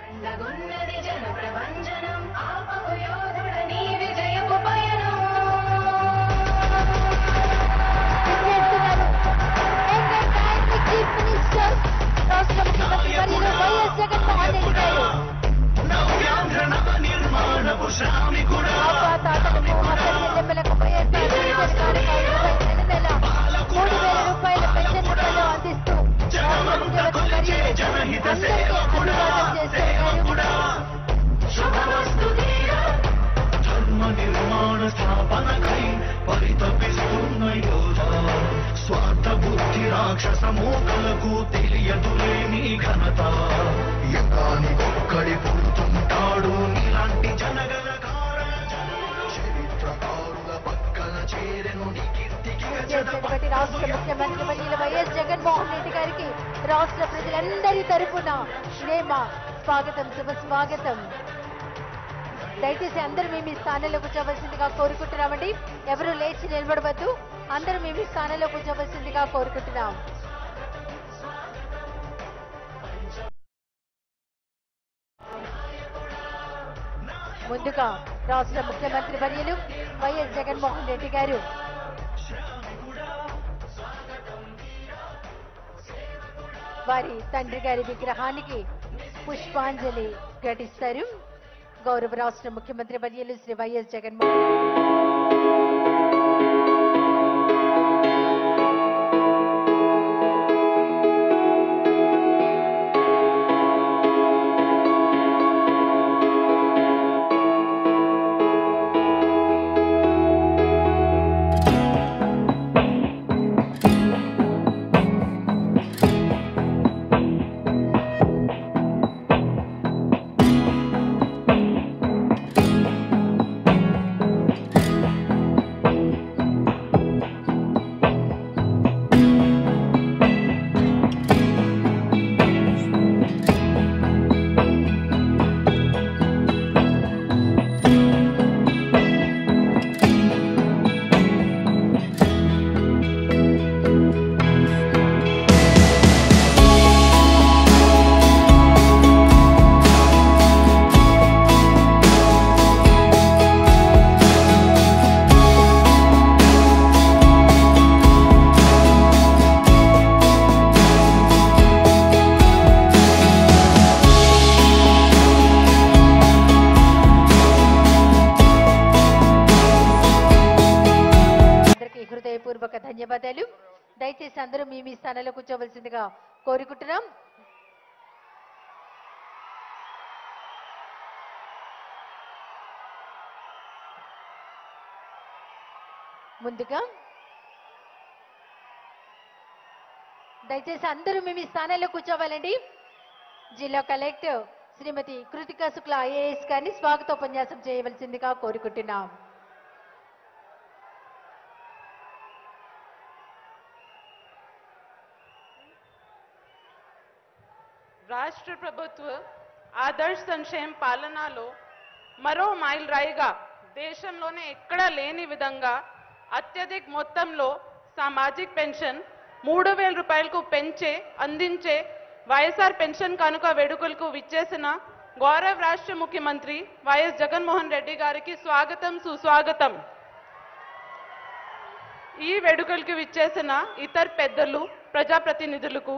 అండగున్నది జన ప్రభంజనం ఆపకు యోధుడ నీ విజయపు పయనం చీఫ్ మినిస్టర్ రాష్ట్ర ముఖ్యమంత్రి వర్యులు వైఎస్ జగన్మోహన్ రెడ్డి గారు ఆపాతాతలకు హక్కచెల్లెమ్మలకు వైఎస్ఆర్ పెన్షన్ కానుకపై నెల 3,000 రూపాయల పెన్షన్ రూపంలో అందిస్తూ రాష్ట్ర ముఖ్యమంత్రి వర్యులు అందరికీ అందుబాటు చేస్తున్నారు. ధర్మ నిర్మాణ స్థాపనకై పరితపిస్తున్న యోధ స్వార్థ బుద్ధి రాక్షస మూకలకు తెలియదులే నీ ఘనత ఎకానికొక్కడి పుడుతుంటాడు నీలాంటి జనగల కారణ చరిత్రకారుల పక్కన చేరెను నీ కీర్తికి చేసినటువంటి రాష్ట్ర ముఖ్యమంత్రి వర్యులు వైఎస్ జగన్మోహన్ రెడ్డి గారికి రాష్ట్ర ప్రజలందరి తరపున ప్రేమ స్వాగతం, శుభ స్వాగతం. దయచేసి అందరూ మేము ఈ స్థానంలో కూర్చోవలసిందిగా కోరుకుంటున్నామండి. ఎవరు లేచి నిలబడవద్దు, అందరూ మేము ఈ స్థానంలో కూర్చోవలసిందిగా కోరుకుంటున్నాం. ముందుగా రాష్ట్ర ముఖ్యమంత్రి వర్యులు వైఎస్ జగన్మోహన్ రెడ్డి గారు వారి తండ్రి గారి విగ్రహానికి పుష్పాంజలి ఘటిస్తారు. గౌరవ రాష్ట్ర ముఖ్యమంత్రి వర్యులు శ్రీ వైఎస్ జగన్మోహన్ హృదయపూర్వక ధన్యవాదాలు. దయచేసి అందరూ మీ మీ స్థానంలో కూర్చోవలసిందిగా కోరుకుంటున్నాం. ముందుగా దయచేసి అందరూ మీ మీ స్థానాల్లో కూర్చోవాలండి. జిల్లా కలెక్టర్ శ్రీమతి కృతికా శుక్లా ఐఏఎస్ గారిని స్వాగతోపన్యాసం చేయవలసిందిగా కోరుకుంటున్నాం. రాష్ట్ర ప్రభుత్వ ఆదర్శ సంక్షేమ పాలనలో మరో మైల్ రాయిగా దేశంలోనే ఎక్కడా లేని విధంగా అత్యధిక మొత్తంలో సామాజిక పెన్షన్ 3,000 రూపాయలకు అందించే వైఎస్ఆర్ పెన్షన్ కానుక వేడుకలకు విచ్చేసిన గౌరవ రాష్ట్ర ముఖ్యమంత్రి వైఎస్ జగన్మోహన్ రెడ్డి గారికి స్వాగతం, సుస్వాగతం. ఈ వేడుకలకు విచ్చేసిన ఇతర పెద్దలు, ప్రజాప్రతినిధులకు